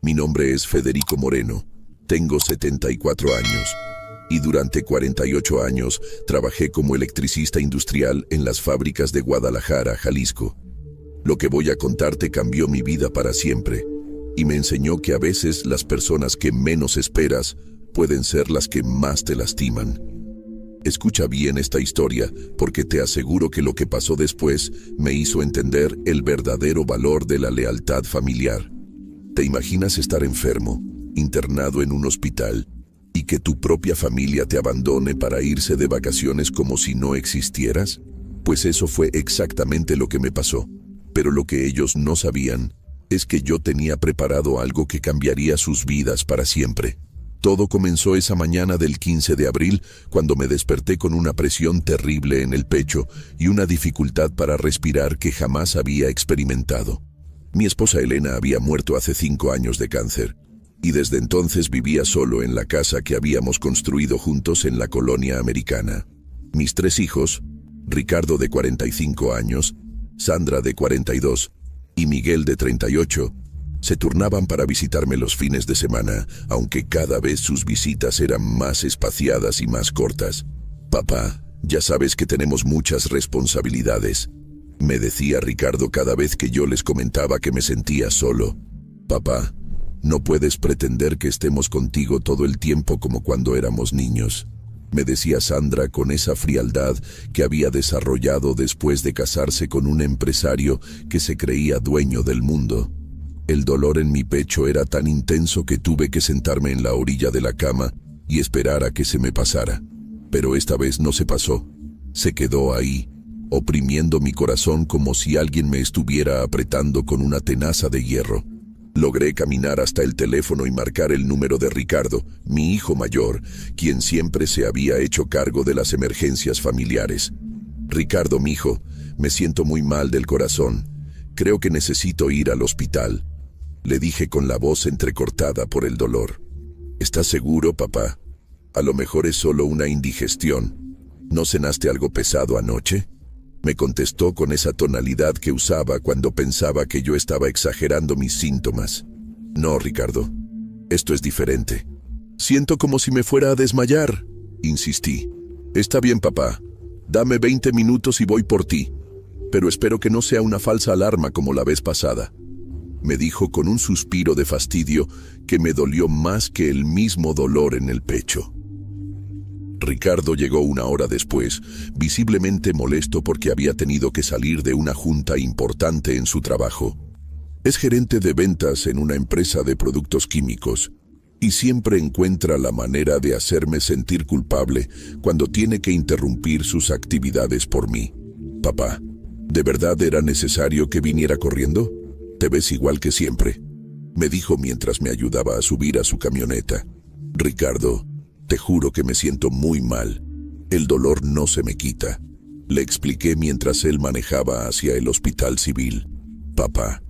Mi nombre es Federico Moreno, tengo 74 años y durante 48 años trabajé como electricista industrial en las fábricas de Guadalajara, Jalisco. Lo que voy a contarte cambió mi vida para siempre y me enseñó que a veces las personas que menos esperas pueden ser las que más te lastiman. Escucha bien esta historia, porque te aseguro que lo que pasó después me hizo entender el verdadero valor de la lealtad familiar. ¿Te imaginas estar enfermo, internado en un hospital, y que tu propia familia te abandone para irse de vacaciones como si no existieras? Pues eso fue exactamente lo que me pasó. Pero lo que ellos no sabían es que yo tenía preparado algo que cambiaría sus vidas para siempre. Todo comenzó esa mañana del 15 de abril, cuando me desperté con una presión terrible en el pecho y una dificultad para respirar que jamás había experimentado. Mi esposa Elena había muerto hace 5 años de cáncer, y desde entonces vivía solo en la casa que habíamos construido juntos en la colonia americana. Mis 3 hijos, Ricardo de 45 años, Sandra de 42 y Miguel de 38, se turnaban para visitarme los fines de semana, aunque cada vez sus visitas eran más espaciadas y más cortas. «Papá, ya sabes que tenemos muchas responsabilidades», me decía Ricardo cada vez que yo les comentaba que me sentía solo. «Papá, no puedes pretender que estemos contigo todo el tiempo como cuando éramos niños», me decía Sandra con esa frialdad que había desarrollado después de casarse con un empresario que se creía dueño del mundo. El dolor en mi pecho era tan intenso que tuve que sentarme en la orilla de la cama y esperar a que se me pasara. Pero esta vez no se pasó. Se quedó ahí, oprimiendo mi corazón como si alguien me estuviera apretando con una tenaza de hierro. Logré caminar hasta el teléfono y marcar el número de Ricardo, mi hijo mayor, quien siempre se había hecho cargo de las emergencias familiares. «Ricardo, mijo, me siento muy mal del corazón. Creo que necesito ir al hospital», le dije con la voz entrecortada por el dolor. «¿Estás seguro, papá? A lo mejor es solo una indigestión. ¿No cenaste algo pesado anoche?», me contestó con esa tonalidad que usaba cuando pensaba que yo estaba exagerando mis síntomas. «No, Ricardo, esto es diferente. Siento como si me fuera a desmayar», insistí. «Está bien, papá. Dame 20 minutos y voy por ti. Pero espero que no sea una falsa alarma como la vez pasada», me dijo con un suspiro de fastidio que me dolió más que el mismo dolor en el pecho. Ricardo llegó 1 hora después, visiblemente molesto porque había tenido que salir de una junta importante en su trabajo. Es gerente de ventas en una empresa de productos químicos y siempre encuentra la manera de hacerme sentir culpable cuando tiene que interrumpir sus actividades por mí. «Papá, ¿de verdad era necesario que viniera corriendo? Te ves igual que siempre», me dijo mientras me ayudaba a subir a su camioneta. «Ricardo, te juro que me siento muy mal. El dolor no se me quita», le expliqué mientras él manejaba hacia el hospital civil. «Papá,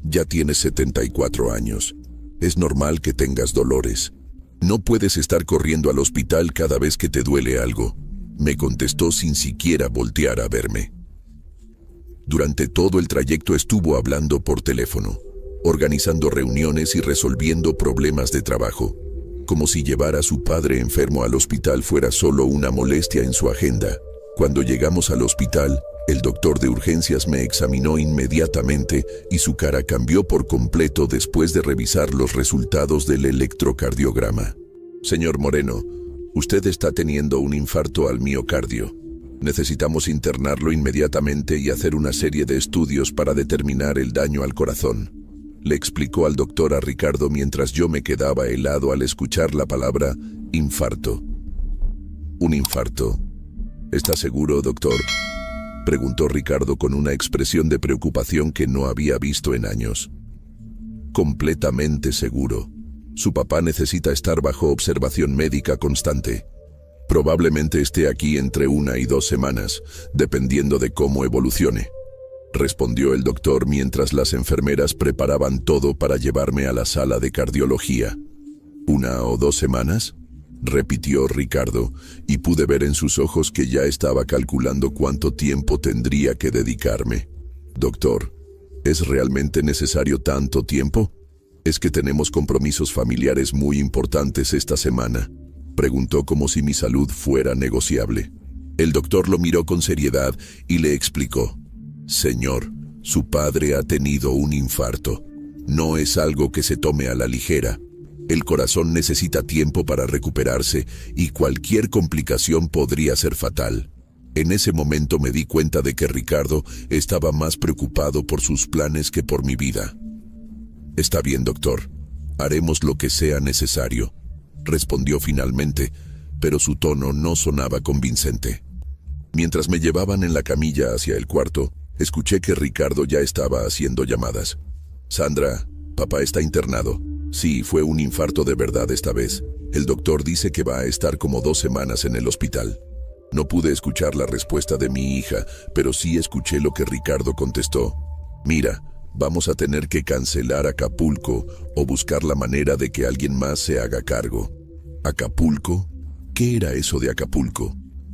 ya tienes 74 años. Es normal que tengas dolores. No puedes estar corriendo al hospital cada vez que te duele algo», me contestó sin siquiera voltear a verme. Durante todo el trayecto estuvo hablando por teléfono, organizando reuniones y resolviendo problemas de trabajo, como si llevar a su padre enfermo al hospital fuera solo una molestia en su agenda. Cuando llegamos al hospital, el doctor de urgencias me examinó inmediatamente y su cara cambió por completo después de revisar los resultados del electrocardiograma. «Señor Moreno, usted está teniendo un infarto al miocardio. Necesitamos internarlo inmediatamente y hacer una serie de estudios para determinar el daño al corazón», le explicó al doctor a Ricardo mientras yo me quedaba helado al escuchar la palabra infarto. «¿Un infarto? ¿Está seguro, doctor?», preguntó Ricardo con una expresión de preocupación que no había visto en años. «Completamente seguro. Su papá necesita estar bajo observación médica constante. Probablemente esté aquí entre 1 y 2 semanas, dependiendo de cómo evolucione», respondió el doctor mientras las enfermeras preparaban todo para llevarme a la sala de cardiología. «¿1 o 2 semanas?», repitió Ricardo, y pude ver en sus ojos que ya estaba calculando cuánto tiempo tendría que dedicarme. «Doctor, ¿es realmente necesario tanto tiempo?», ¿Es que tenemos compromisos familiares muy importantes esta semana?, preguntó como si mi salud fuera negociable. El doctor lo miró con seriedad y le explicó: Señor, su padre ha tenido un infarto. No es algo que se tome a la ligera. El corazón necesita tiempo para recuperarse y cualquier complicación podría ser fatal. En ese momento me di cuenta de que Ricardo estaba más preocupado por sus planes que por mi vida. Está bien, doctor. Haremos lo que sea necesario, respondió finalmente, pero su tono no sonaba convincente. Mientras me llevaban en la camilla hacia el cuarto, escuché que Ricardo ya estaba haciendo llamadas. Sandra, papá está internado. Sí, fue un infarto de verdad esta vez. El doctor dice que va a estar como 2 semanas en el hospital. No pude escuchar la respuesta de mi hija, pero sí escuché lo que Ricardo contestó. Mira, vamos a tener que cancelar Acapulco o buscar la manera de que alguien más se haga cargo. ¿Acapulco? ¿Qué era eso de Acapulco?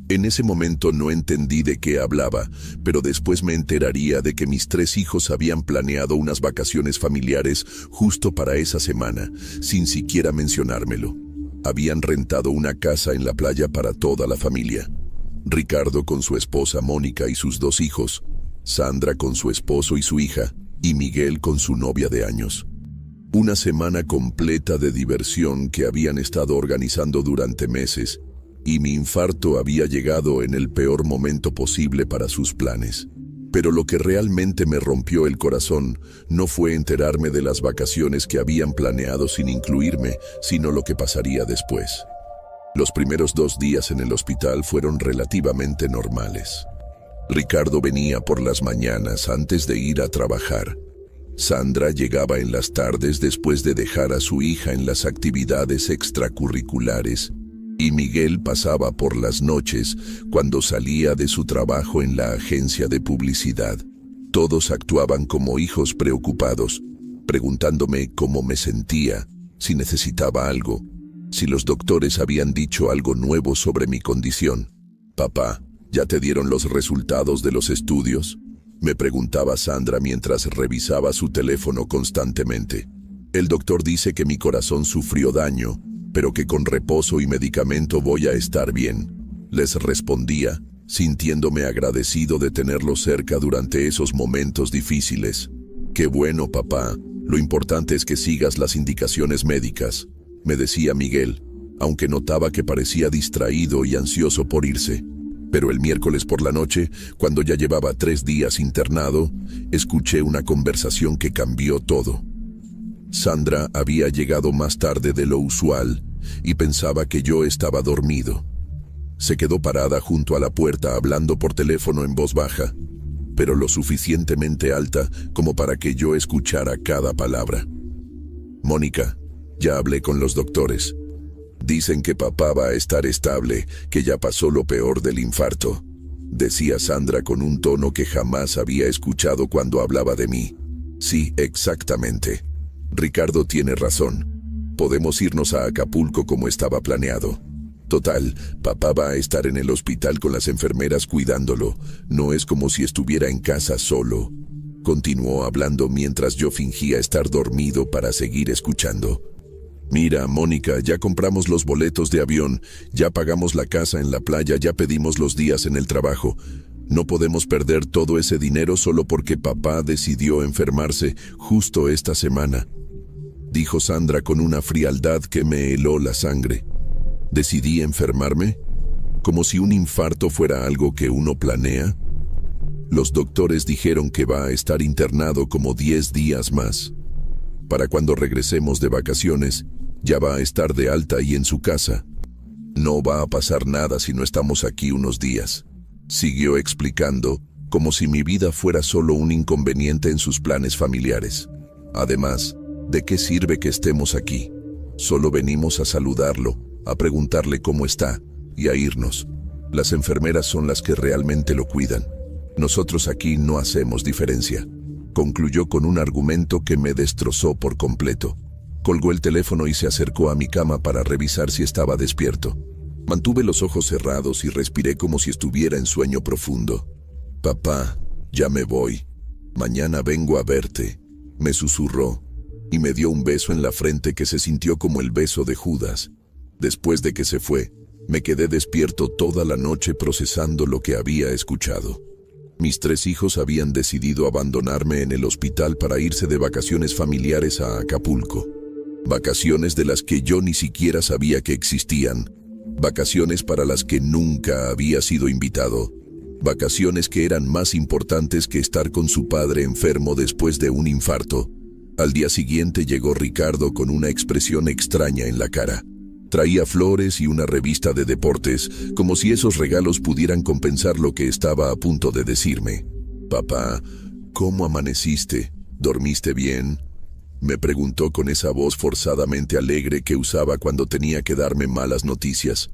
En ese momento no entendí de qué hablaba, pero después me enteraría de que mis 3 hijos habían planeado unas vacaciones familiares justo para esa semana, sin siquiera mencionármelo. Habían rentado una casa en la playa para toda la familia. Ricardo con su esposa Mónica y sus 2 hijos, Sandra con su esposo y su hija, y Miguel con su novia de años. Una semana completa de diversión que habían estado organizando durante meses, y mi infarto había llegado en el peor momento posible para sus planes. Pero lo que realmente me rompió el corazón no fue enterarme de las vacaciones que habían planeado sin incluirme, sino lo que pasaría después. Los primeros 2 días en el hospital fueron relativamente normales. Ricardo venía por las mañanas antes de ir a trabajar. Sandra llegaba en las tardes después de dejar a su hija en las actividades extracurriculares, y Miguel pasaba por las noches cuando salía de su trabajo en la agencia de publicidad. Todos actuaban como hijos preocupados, preguntándome cómo me sentía, si necesitaba algo, si los doctores habían dicho algo nuevo sobre mi condición. «Papá, ¿ya te dieron los resultados de los estudios?», me preguntaba Sandra mientras revisaba su teléfono constantemente. «El doctor dice que mi corazón sufrió daño, pero que con reposo y medicamento voy a estar bien», les respondía, sintiéndome agradecido de tenerlo cerca durante esos momentos difíciles. «Qué bueno, papá. Lo importante es que sigas las indicaciones médicas», me decía Miguel, aunque notaba que parecía distraído y ansioso por irse. Pero el miércoles por la noche, cuando ya llevaba 3 días internado, escuché una conversación que cambió todo. Sandra había llegado más tarde de lo usual y pensaba que yo estaba dormido. Se quedó parada junto a la puerta hablando por teléfono en voz baja, pero lo suficientemente alta como para que yo escuchara cada palabra. «Mónica, ya hablé con los doctores. Dicen que papá va a estar estable, que ya pasó lo peor del infarto», decía Sandra con un tono que jamás había escuchado cuando hablaba de mí. «Sí, exactamente. Ricardo tiene razón. Podemos irnos a Acapulco como estaba planeado. Total, papá va a estar en el hospital con las enfermeras cuidándolo. No es como si estuviera en casa solo», continuó hablando mientras yo fingía estar dormido para seguir escuchando. «Mira, Mónica, ya compramos los boletos de avión, ya pagamos la casa en la playa, ya pedimos los días en el trabajo. No podemos perder todo ese dinero solo porque papá decidió enfermarse justo esta semana», dijo Sandra con una frialdad que me heló la sangre. ¿Decidí enfermarme? ¿Como si un infarto fuera algo que uno planea? Los doctores dijeron que va a estar internado como 10 días más. Para cuando regresemos de vacaciones, ya va a estar de alta y en su casa. No va a pasar nada si no estamos aquí unos días», siguió explicando, como si mi vida fuera solo un inconveniente en sus planes familiares. «Además, ¿de qué sirve que estemos aquí? Solo venimos a saludarlo, a preguntarle cómo está y a irnos. Las enfermeras son las que realmente lo cuidan. Nosotros aquí no hacemos diferencia», concluyó con un argumento que me destrozó por completo. Colgó el teléfono y se acercó a mi cama para revisar si estaba despierto. Mantuve los ojos cerrados y respiré como si estuviera en sueño profundo. «Papá, ya me voy. Mañana vengo a verte», me susurró. y me dio un beso en la frente que se sintió como el beso de Judas. Después de que se fue, me quedé despierto toda la noche procesando lo que había escuchado. Mis 3 hijos habían decidido abandonarme en el hospital para irse de vacaciones familiares a Acapulco. Vacaciones de las que yo ni siquiera sabía que existían. Vacaciones para las que nunca había sido invitado. Vacaciones que eran más importantes que estar con su padre enfermo después de un infarto. Al día siguiente llegó Ricardo con una expresión extraña en la cara. Traía flores y una revista de deportes, como si esos regalos pudieran compensar lo que estaba a punto de decirme. «Papá, ¿cómo amaneciste? ¿Dormiste bien?», me preguntó con esa voz forzadamente alegre que usaba cuando tenía que darme malas noticias.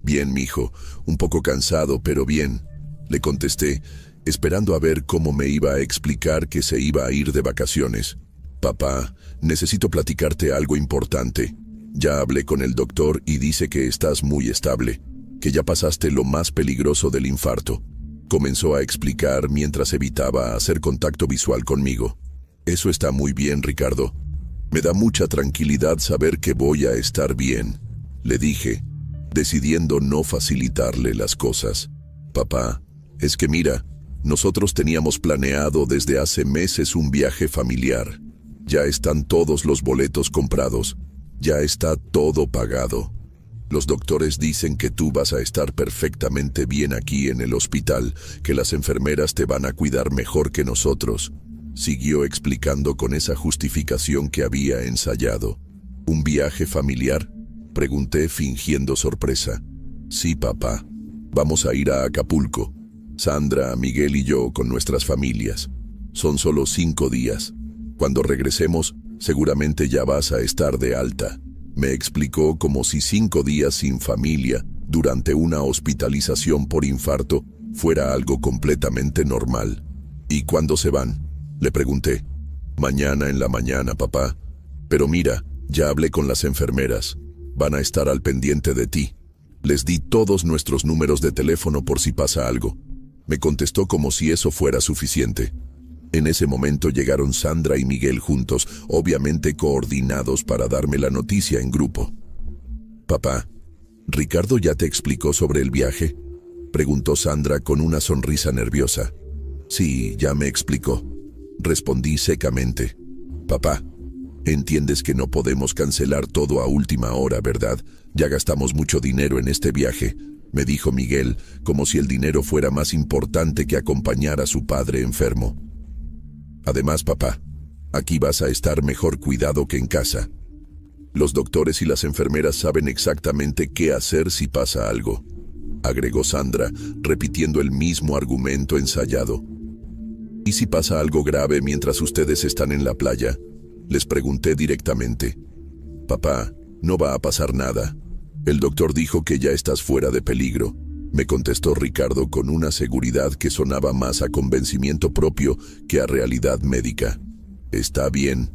«Bien, mijo, un poco cansado, pero bien», le contesté, esperando a ver cómo me iba a explicar que se iba a ir de vacaciones. «Papá, necesito platicarte algo importante. Ya hablé con el doctor y dice que estás muy estable, que ya pasaste lo más peligroso del infarto», comenzó a explicar mientras evitaba hacer contacto visual conmigo. «Eso está muy bien, Ricardo. Me da mucha tranquilidad saber que voy a estar bien», le dije, decidiendo no facilitarle las cosas. «Papá, es que mira, nosotros teníamos planeado desde hace meses un viaje familiar. Ya están todos los boletos comprados. Ya está todo pagado. Los doctores dicen que tú vas a estar perfectamente bien aquí en el hospital, que las enfermeras te van a cuidar mejor que nosotros», siguió explicando con esa justificación que había ensayado. «¿Un viaje familiar?», pregunté fingiendo sorpresa. «Sí, papá. Vamos a ir a Acapulco. Sandra, Miguel y yo con nuestras familias. Son solo 5 días. Cuando regresemos, seguramente ya vas a estar de alta», me explicó como si 5 días sin familia, durante una hospitalización por infarto, fuera algo completamente normal. «¿Y cuándo se van?», le pregunté. «Mañana en la mañana, papá. Pero mira, ya hablé con las enfermeras. Van a estar al pendiente de ti. Les di todos nuestros números de teléfono por si pasa algo», me contestó como si eso fuera suficiente. En ese momento llegaron Sandra y Miguel juntos, obviamente coordinados para darme la noticia en grupo. «Papá, ¿Ricardo ya te explicó sobre el viaje?», preguntó Sandra con una sonrisa nerviosa. «Sí, ya me explicó», respondí secamente. «Papá, entiendes que no podemos cancelar todo a última hora, ¿verdad? Ya gastamos mucho dinero en este viaje», me dijo Miguel, como si el dinero fuera más importante que acompañar a su padre enfermo. «Además, papá, aquí vas a estar mejor cuidado que en casa. Los doctores y las enfermeras saben exactamente qué hacer si pasa algo», agregó Sandra, repitiendo el mismo argumento ensayado. «¿Y si pasa algo grave mientras ustedes están en la playa?», les pregunté directamente. «Papá, no va a pasar nada. El doctor dijo que ya estás fuera de peligro», me contestó Ricardo con una seguridad que sonaba más a convencimiento propio que a realidad médica. «Está bien»,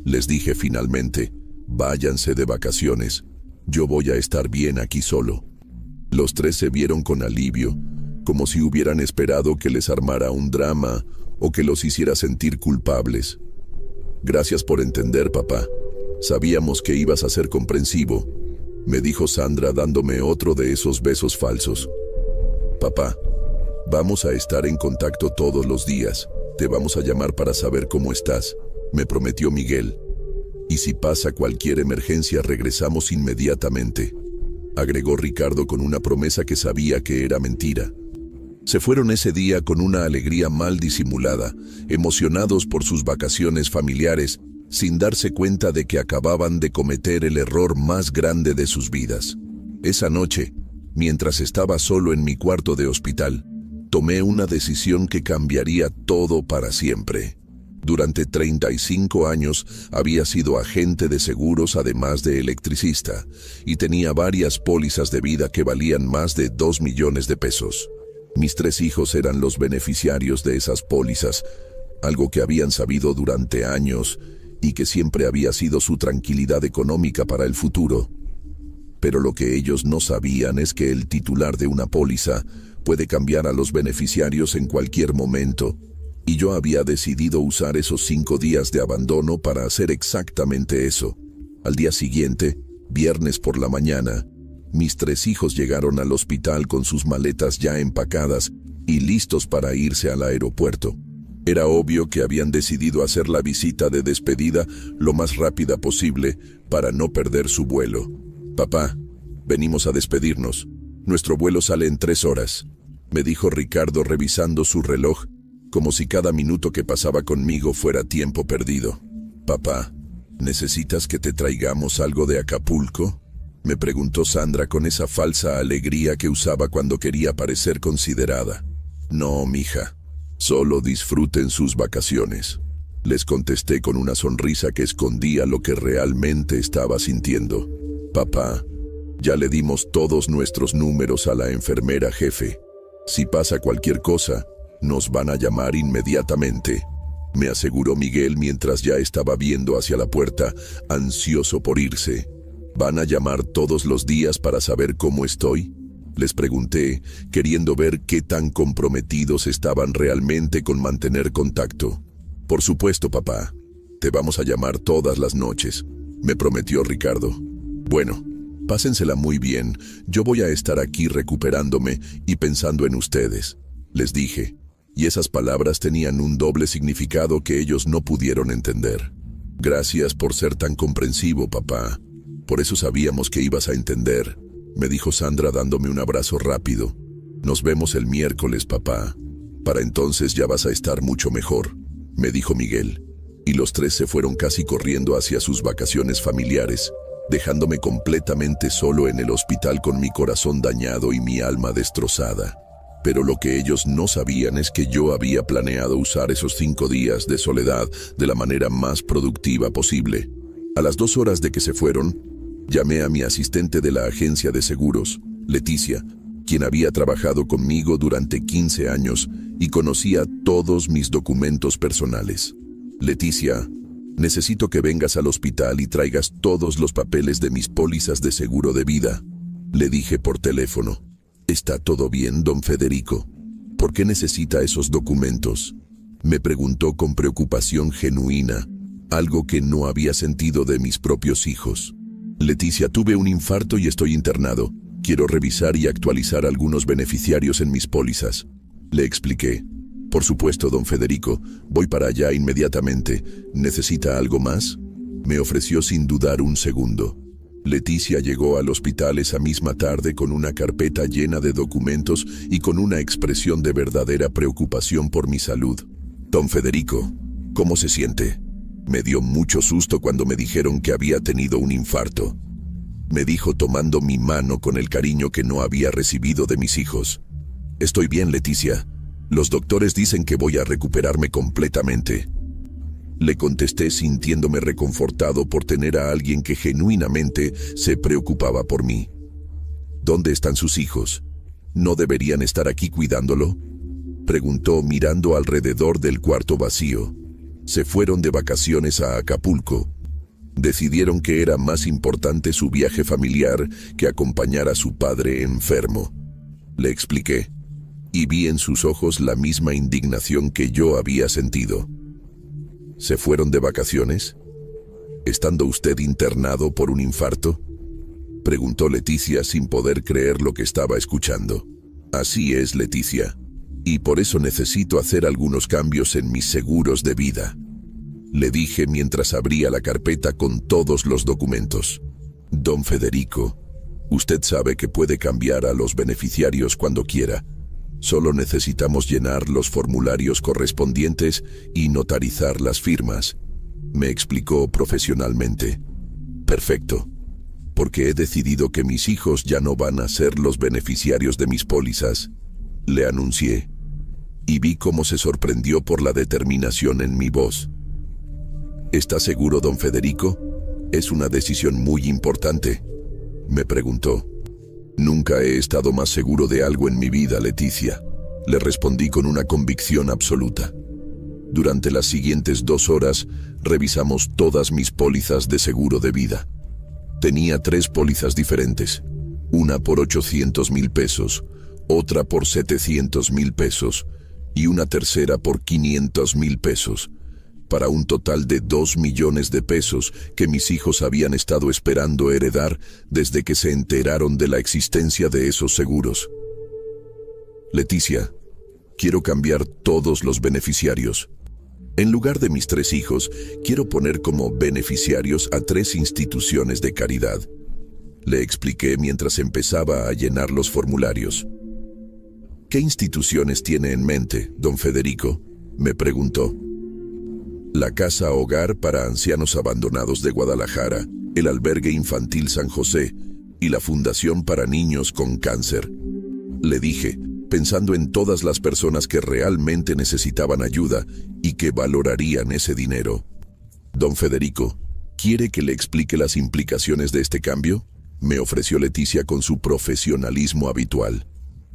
les dije finalmente. «Váyanse de vacaciones. Yo voy a estar bien aquí solo». Los 3 se vieron con alivio, como si hubieran esperado que les armara un drama o que los hiciera sentir culpables. «Gracias por entender, papá. Sabíamos que ibas a ser comprensivo», me dijo Sandra dándome otro de esos besos falsos. «Papá, vamos a estar en contacto todos los días. Te vamos a llamar para saber cómo estás», me prometió Miguel. «Y si pasa cualquier emergencia regresamos inmediatamente», agregó Ricardo con una promesa que sabía que era mentira. Se fueron ese día con una alegría mal disimulada, emocionados por sus vacaciones familiares, sin darse cuenta de que acababan de cometer el error más grande de sus vidas. Esa noche, mientras estaba solo en mi cuarto de hospital, tomé una decisión que cambiaría todo para siempre. Durante 35 años había sido agente de seguros además de electricista, y tenía varias pólizas de vida que valían más de 2 millones de pesos. Mis 3 hijos eran los beneficiarios de esas pólizas, algo que habían sabido durante años y que siempre había sido su tranquilidad económica para el futuro. Pero lo que ellos no sabían es que el titular de una póliza puede cambiar a los beneficiarios en cualquier momento, Y yo había decidido usar esos 5 días de abandono para hacer exactamente eso. Al día siguiente, viernes por la mañana, mis 3 hijos llegaron al hospital con sus maletas ya empacadas y listos para irse al aeropuerto. Era obvio que habían decidido hacer la visita de despedida lo más rápida posible para no perder su vuelo. «Papá, venimos a despedirnos. Nuestro vuelo sale en 3 horas», me dijo Ricardo revisando su reloj, como si cada minuto que pasaba conmigo fuera tiempo perdido. «Papá, ¿necesitas que te traigamos algo de Acapulco?», me preguntó Sandra con esa falsa alegría que usaba cuando quería parecer considerada. «No, mija. Solo disfruten sus vacaciones», les contesté con una sonrisa que escondía lo que realmente estaba sintiendo. «Papá, ya le dimos todos nuestros números a la enfermera jefe. Si pasa cualquier cosa, nos van a llamar inmediatamente», me aseguró Miguel mientras ya estaba viendo hacia la puerta, ansioso por irse. «¿Van a llamar todos los días para saber cómo estoy?», les pregunté, queriendo ver qué tan comprometidos estaban realmente con mantener contacto. «Por supuesto, papá. Te vamos a llamar todas las noches», me prometió Ricardo. «Bueno, pásensela muy bien. Yo voy a estar aquí recuperándome y pensando en ustedes», les dije, y esas palabras tenían un doble significado que ellos no pudieron entender. «Gracias por ser tan comprensivo, papá. Por eso sabíamos que ibas a entender», me dijo Sandra dándome un abrazo rápido. «Nos vemos el miércoles, papá. Para entonces ya vas a estar mucho mejor», me dijo Miguel. Y los 3 se fueron casi corriendo hacia sus vacaciones familiares, dejándome completamente solo en el hospital con mi corazón dañado y mi alma destrozada. Pero lo que ellos no sabían es que yo había planeado usar esos 5 días de soledad de la manera más productiva posible. A las 2 horas de que se fueron, llamé a mi asistente de la agencia de seguros, Leticia, quien había trabajado conmigo durante 15 años y conocía todos mis documentos personales. «Leticia, necesito que vengas al hospital y traigas todos los papeles de mis pólizas de seguro de vida», le dije por teléfono. «¿Está todo bien, don Federico? ¿Por qué necesita esos documentos?», me preguntó con preocupación genuina, algo que no había sentido de mis propios hijos. «Leticia, tuve un infarto y estoy internado. Quiero revisar y actualizar algunos beneficiarios en mis pólizas», le expliqué. «Por supuesto, don Federico, voy para allá inmediatamente. ¿Necesita algo más?», me ofreció sin dudar un segundo. Leticia llegó al hospital esa misma tarde con una carpeta llena de documentos y con una expresión de verdadera preocupación por mi salud. «Don Federico, ¿cómo se siente?», me dio mucho susto cuando me dijeron que había tenido un infarto, me dijo tomando mi mano con el cariño que no había recibido de mis hijos. «Estoy bien, Leticia. Los doctores dicen que voy a recuperarme completamente», le contesté sintiéndome reconfortado por tener a alguien que genuinamente se preocupaba por mí. «¿Dónde están sus hijos? ¿No deberían estar aquí cuidándolo?», preguntó mirando alrededor del cuarto vacío. «Se fueron de vacaciones a Acapulco. Decidieron que era más importante su viaje familiar que acompañar a su padre enfermo», le expliqué, y vi en sus ojos la misma indignación que yo había sentido. «¿Se fueron de vacaciones? ¿Estando usted internado por un infarto?», preguntó Leticia sin poder creer lo que estaba escuchando. «Así es, Leticia, y por eso necesito hacer algunos cambios en mis seguros de vida», le dije mientras abría la carpeta con todos los documentos. «Don Federico, usted sabe que puede cambiar a los beneficiarios cuando quiera. Solo necesitamos llenar los formularios correspondientes y notarizar las firmas», me explicó profesionalmente. «Perfecto, porque he decidido que mis hijos ya no van a ser los beneficiarios de mis pólizas», le anuncié, y vi cómo se sorprendió por la determinación en mi voz. «¿Está seguro, don Federico? Es una decisión muy importante», me preguntó. «Nunca he estado más seguro de algo en mi vida, Leticia», le respondí con una convicción absoluta. Durante las siguientes 2 horas, revisamos todas mis pólizas de seguro de vida. Tenía 3 pólizas diferentes, una por 800,000 pesos, otra por 700,000 pesos y una tercera por 500,000 pesos, para un total de 2 millones de pesos que mis hijos habían estado esperando heredar desde que se enteraron de la existencia de esos seguros. Leticia, quiero cambiar todos los beneficiarios. En lugar de mis 3 hijos, quiero poner como beneficiarios a 3 instituciones de caridad. Le expliqué mientras empezaba a llenar los formularios. ¿Qué instituciones tiene en mente, don Federico?, me preguntó. La Casa Hogar para Ancianos Abandonados de Guadalajara, el Albergue Infantil San José y la Fundación para Niños con Cáncer. Le dije, pensando en todas las personas que realmente necesitaban ayuda y que valorarían ese dinero. Don Federico, ¿quiere que le explique las implicaciones de este cambio?, me ofreció Leticia con su profesionalismo habitual.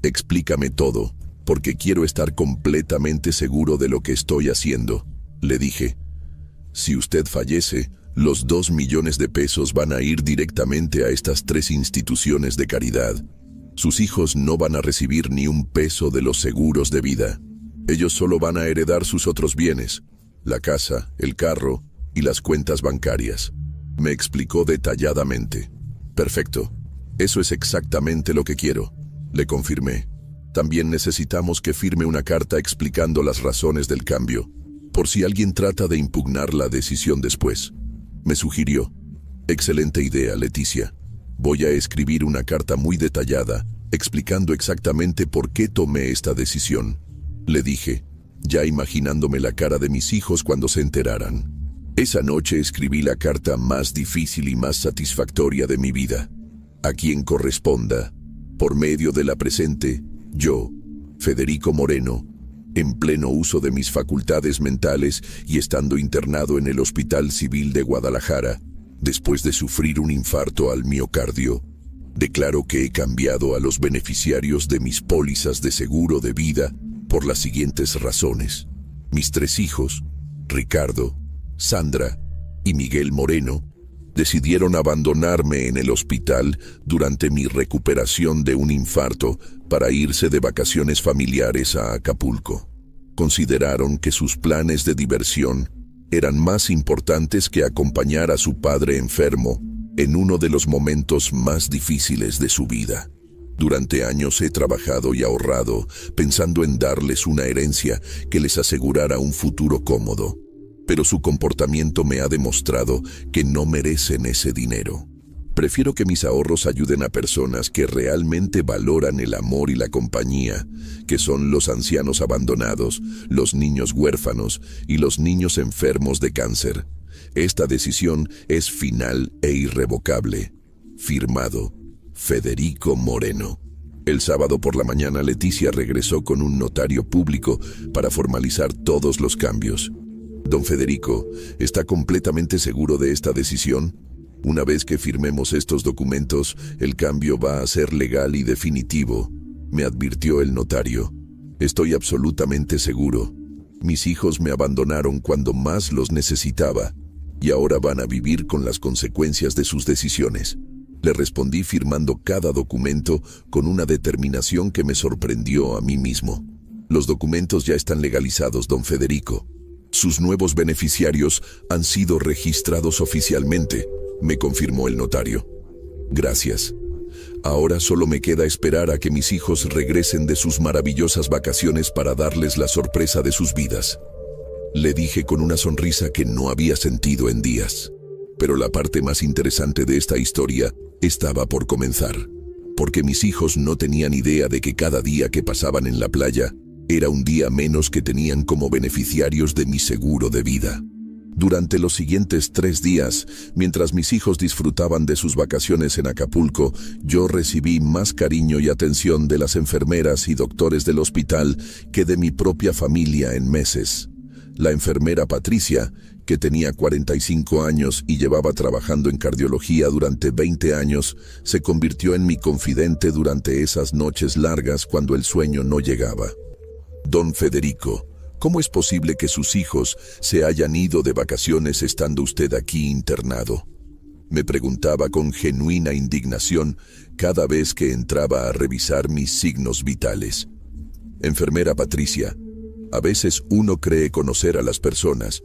Explícame todo, porque quiero estar completamente seguro de lo que estoy haciendo. Le dije, si usted fallece, los 2 millones de pesos van a ir directamente a estas 3 instituciones de caridad. Sus hijos no van a recibir ni un peso de los seguros de vida. Ellos solo van a heredar sus otros bienes, la casa, el carro y las cuentas bancarias. Me explicó detalladamente. Perfecto, eso es exactamente lo que quiero, le confirmé. También necesitamos que firme una carta explicando las razones del cambio, por si alguien trata de impugnar la decisión después. Me sugirió. Excelente idea, Leticia. Voy a escribir una carta muy detallada, explicando exactamente por qué tomé esta decisión, le dije, ya imaginándome la cara de mis hijos cuando se enteraran. Esa noche escribí la carta más difícil y más satisfactoria de mi vida. A quien corresponda, por medio de la presente, yo, Federico Moreno, en pleno uso de mis facultades mentales y estando internado en el Hospital Civil de Guadalajara, después de sufrir un infarto al miocardio, declaro que he cambiado a los beneficiarios de mis pólizas de seguro de vida por las siguientes razones. Mis 3 hijos, Ricardo, Sandra y Miguel Moreno, decidieron abandonarme en el hospital durante mi recuperación de un infarto para irse de vacaciones familiares a Acapulco. Consideraron que sus planes de diversión eran más importantes que acompañar a su padre enfermo en uno de los momentos más difíciles de su vida. Durante años he trabajado y ahorrado pensando en darles una herencia que les asegurara un futuro cómodo, pero su comportamiento me ha demostrado que no merecen ese dinero. Prefiero que mis ahorros ayuden a personas que realmente valoran el amor y la compañía, que son los ancianos abandonados, los niños huérfanos y los niños enfermos de cáncer. Esta decisión es final e irrevocable. Firmado, Federico Moreno. El sábado por la mañana Leticia regresó con un notario público para formalizar todos los cambios. Don Federico, ¿está completamente seguro de esta decisión? Una vez que firmemos estos documentos, el cambio va a ser legal y definitivo, me advirtió el notario. Estoy absolutamente seguro. Mis hijos me abandonaron cuando más los necesitaba y ahora van a vivir con las consecuencias de sus decisiones. Le respondí firmando cada documento con una determinación que me sorprendió a mí mismo. Los documentos ya están legalizados, don Federico. Sus nuevos beneficiarios han sido registrados oficialmente, me confirmó el notario. Gracias. Ahora solo me queda esperar a que mis hijos regresen de sus maravillosas vacaciones para darles la sorpresa de sus vidas. Le dije con una sonrisa que no había sentido en días. Pero la parte más interesante de esta historia estaba por comenzar, porque mis hijos no tenían idea de que cada día que pasaban en la playa era un día menos que tenían como beneficiarios de mi seguro de vida. Durante los siguientes 3 días, mientras mis hijos disfrutaban de sus vacaciones en Acapulco, yo recibí más cariño y atención de las enfermeras y doctores del hospital que de mi propia familia en meses. La enfermera Patricia, que tenía 45 años y llevaba trabajando en cardiología durante 20 años, se convirtió en mi confidente durante esas noches largas cuando el sueño no llegaba. Don Federico, ¿cómo es posible que sus hijos se hayan ido de vacaciones estando usted aquí internado?, me preguntaba con genuina indignación cada vez que entraba a revisar mis signos vitales. Enfermera Patricia, A veces uno cree conocer a las personas,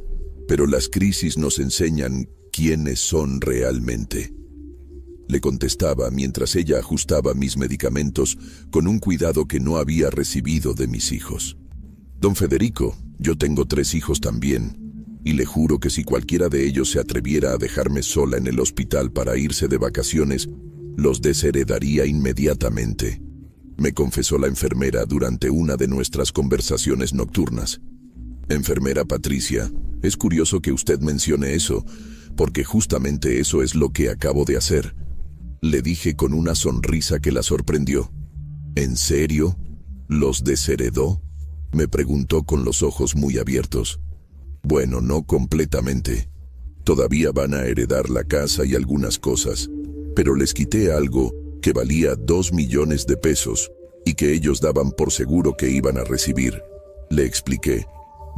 pero las crisis nos enseñan quiénes son realmente. Le contestaba mientras ella ajustaba mis medicamentos con un cuidado que no había recibido de mis hijos. Don Federico, yo tengo 3 hijos también, y le juro que si cualquiera de ellos se atreviera a dejarme sola en el hospital para irse de vacaciones, los desheredaría inmediatamente, me confesó la enfermera durante una de nuestras conversaciones nocturnas. Enfermera Patricia, es curioso que usted mencione eso, porque justamente eso es lo que acabo de hacer, le dije con una sonrisa que la sorprendió. ¿En serio? ¿Los desheredó?, me preguntó con los ojos muy abiertos. Bueno, no completamente. Todavía van a heredar la casa y algunas cosas, pero les quité algo que valía 2 millones de pesos y que ellos daban por seguro que iban a recibir, le expliqué,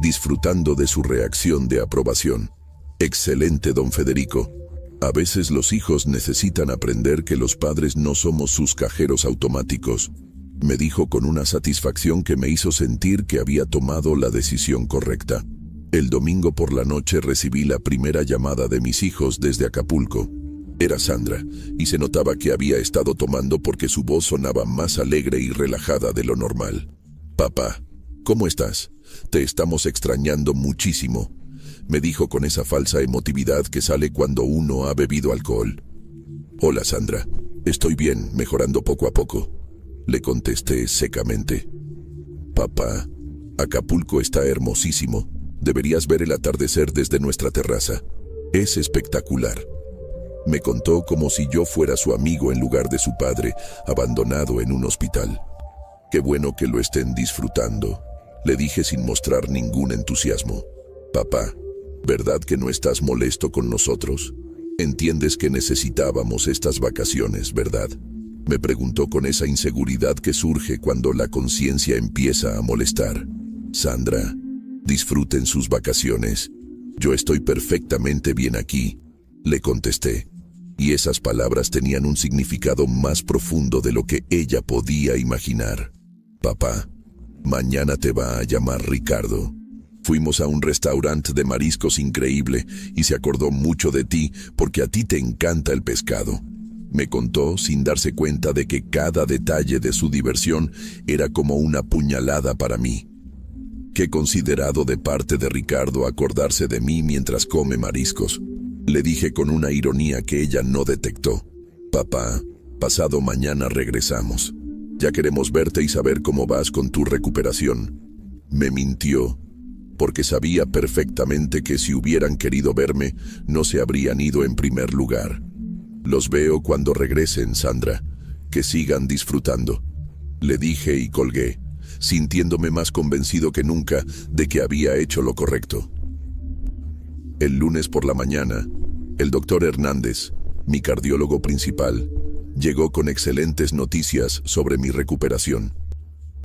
disfrutando de su reacción de aprobación. Excelente, don Federico. A veces los hijos necesitan aprender que los padres no somos sus cajeros automáticos, me dijo con una satisfacción que me hizo sentir que había tomado la decisión correcta. El domingo por la noche recibí la primera llamada de mis hijos desde Acapulco. Era Sandra, y se notaba que había estado tomando porque su voz sonaba más alegre y relajada de lo normal. Papá, ¿cómo estás? Te estamos extrañando muchísimo, me dijo con esa falsa emotividad que sale cuando uno ha bebido alcohol. Hola Sandra, estoy bien, mejorando poco a poco, le contesté secamente. Papá, Acapulco está hermosísimo, deberías ver el atardecer desde nuestra terraza, es espectacular. Me contó como si yo fuera su amigo en lugar de su padre, abandonado en un hospital. Qué bueno que lo estén disfrutando, le dije sin mostrar ningún entusiasmo. Papá, ¿verdad que no estás molesto con nosotros? Entiendes que necesitábamos estas vacaciones, ¿verdad? Me preguntó con esa inseguridad que surge cuando la conciencia empieza a molestar. Sandra, disfruten sus vacaciones. Yo estoy perfectamente bien aquí, le contesté. Y esas palabras tenían un significado más profundo de lo que ella podía imaginar. Papá, mañana te va a llamar Ricardo. Fuimos a un restaurante de mariscos increíble y se acordó mucho de ti porque a ti te encanta el pescado. Me contó sin darse cuenta de que cada detalle de su diversión era como una puñalada para mí. Qué considerado de parte de Ricardo acordarse de mí mientras come mariscos, le dije con una ironía que ella no detectó. Papá, pasado mañana regresamos. Ya queremos verte y saber cómo vas con tu recuperación. Me mintió, porque sabía perfectamente que si hubieran querido verme, no se habrían ido en primer lugar. Los veo cuando regresen, Sandra. Que sigan disfrutando, le dije y colgué, sintiéndome más convencido que nunca de que había hecho lo correcto. El lunes por la mañana, el doctor Hernández, mi cardiólogo principal, llegó con excelentes noticias sobre mi recuperación.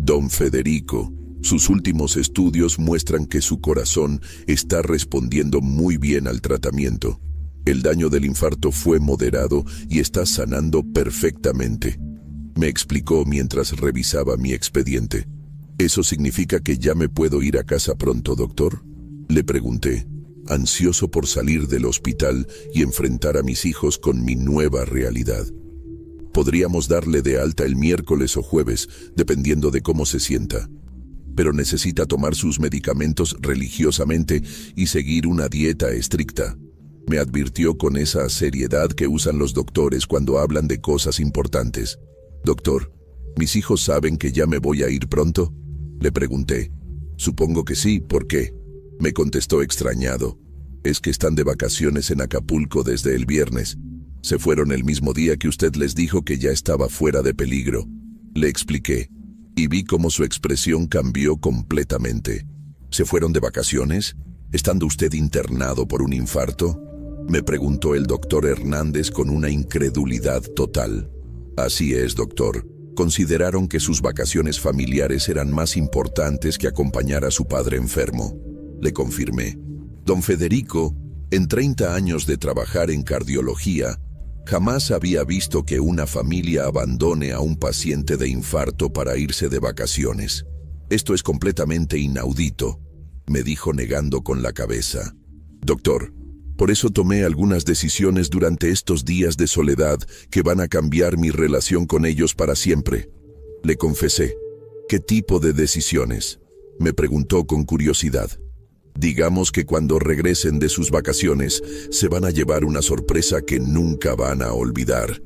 Don Federico, sus últimos estudios muestran que su corazón está respondiendo muy bien al tratamiento. El daño del infarto fue moderado y está sanando perfectamente, me explicó mientras revisaba mi expediente. ¿Eso significa que ya me puedo ir a casa pronto, doctor?, le pregunté, ansioso por salir del hospital y enfrentar a mis hijos con mi nueva realidad. Podríamos darle de alta el miércoles o jueves, dependiendo de cómo se sienta. Pero necesita tomar sus medicamentos religiosamente y seguir una dieta estricta, me advirtió con esa seriedad que usan los doctores cuando hablan de cosas importantes. Doctor, ¿mis hijos saben que ya me voy a ir pronto?, le pregunté. Supongo que sí, ¿por qué?, me contestó extrañado. Es que están de vacaciones en Acapulco desde el viernes. Se fueron el mismo día que usted les dijo que ya estaba fuera de peligro, le expliqué, y vi cómo su expresión cambió completamente. ¿Se fueron de vacaciones, estando usted internado por un infarto?, me preguntó el doctor Hernández con una incredulidad total. Así es, doctor. Consideraron que sus vacaciones familiares eran más importantes que acompañar a su padre enfermo, le confirmé. Don Federico, en 30 años de trabajar en cardiología, jamás había visto que una familia abandone a un paciente de infarto para irse de vacaciones. Esto es completamente inaudito, me dijo negando con la cabeza. Doctor, por eso tomé algunas decisiones durante estos días de soledad que van a cambiar mi relación con ellos para siempre. Le confesé. ¿Qué tipo de decisiones?, me preguntó con curiosidad. Digamos que cuando regresen de sus vacaciones, se van a llevar una sorpresa que nunca van a olvidar.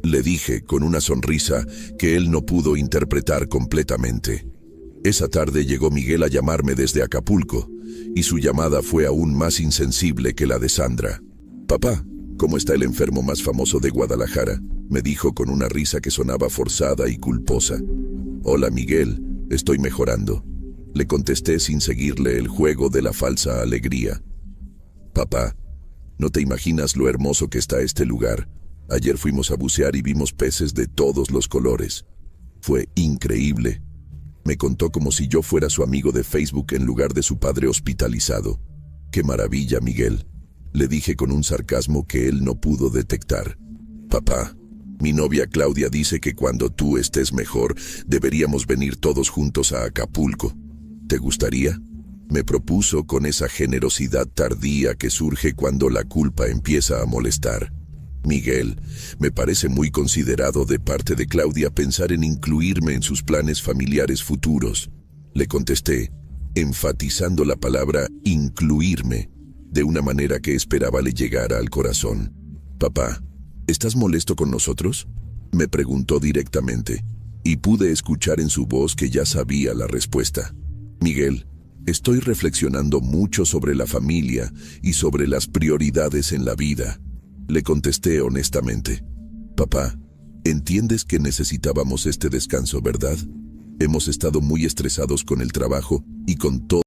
Le dije con una sonrisa que él no pudo interpretar completamente. Esa tarde llegó Miguel a llamarme desde Acapulco, y su llamada fue aún más insensible que la de Sandra. «Papá, ¿cómo está el enfermo más famoso de Guadalajara?», me dijo con una risa que sonaba forzada y culposa. «Hola, Miguel, estoy mejorando», le contesté sin seguirle el juego de la falsa alegría. «Papá, no te imaginas lo hermoso que está este lugar. Ayer fuimos a bucear y vimos peces de todos los colores. Fue increíble», me contó como si yo fuera su amigo de Facebook en lugar de su padre hospitalizado. «¡Qué maravilla, Miguel!», le dije con un sarcasmo que él no pudo detectar. «Papá, mi novia Claudia dice que cuando tú estés mejor, deberíamos venir todos juntos a Acapulco. ¿Te gustaría?», me propuso con esa generosidad tardía que surge cuando la culpa empieza a molestar. «Miguel, me parece muy considerado de parte de Claudia pensar en incluirme en sus planes familiares futuros», le contesté, enfatizando la palabra incluirme, de una manera que esperaba le llegara al corazón. «Papá, ¿estás molesto con nosotros?», me preguntó directamente, y pude escuchar en su voz que ya sabía la respuesta. «Miguel, estoy reflexionando mucho sobre la familia y sobre las prioridades en la vida», le contesté honestamente. «Papá, entiendes que necesitábamos este descanso, ¿verdad? Hemos estado muy estresados con el trabajo y con todo